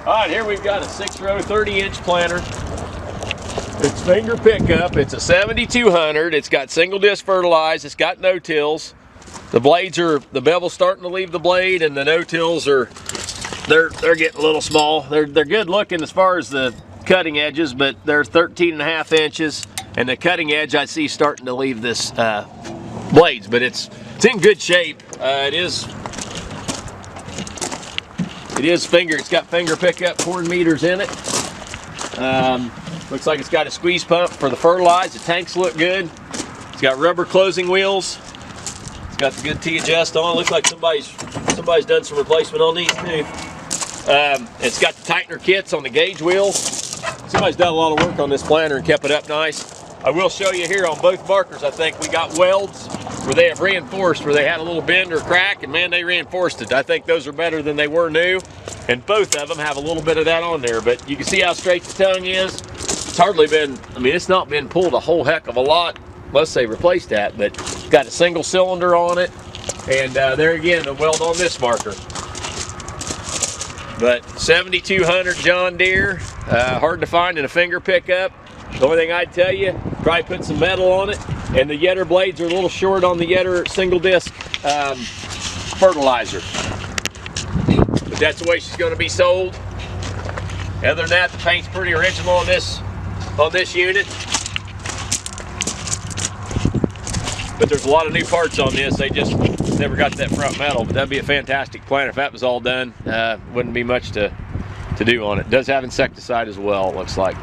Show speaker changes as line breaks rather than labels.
All right, here we've got a 6-row 30-inch planter. It's finger pickup. It's a 7200. It's got single disc fertilize. It's got no-tills. The blades are, the bevel's starting to leave the blade, and the no-tills are, they're getting a little small. They're good looking as far as the cutting edges, but they're 13.5 inches, and the cutting edge I see starting to leave this blades, but it's in good shape. It is finger. It's got finger pickup, corn meters in it. Looks like it's got a squeeze pump for the fertilize. The tanks look good. It's got rubber closing wheels. It's got the good T-adjust on. Looks like somebody's done some replacement on these too. It's got the tightener kits on the gauge wheels. Somebody's done a lot of work on this planter and kept it up nice. I will show you here on both markers, I think we got welds where they have reinforced, where they had a little bend or crack, and man, they reinforced it. I think those are better than they were new, and both of them have a little bit of that on there, but you can see how straight the tongue is. It's hardly been, I mean, it's not been pulled a whole heck of a lot, unless they replaced that, but it's got a single cylinder on it, and there again, the weld on this marker. But 7200 John Deere, hard to find in a finger pickup. The only thing I'd tell you, probably put some metal on it, and the Yetter blades are a little short on the Yetter single disc fertilizer. But that's the way she's going to be sold. Other than that, the paint's pretty original on this unit. But there's a lot of new parts on this. They just never got that front metal. But that'd be a fantastic planter if that was all done. Wouldn't be much to do on it. It does have insecticide as well, it looks like.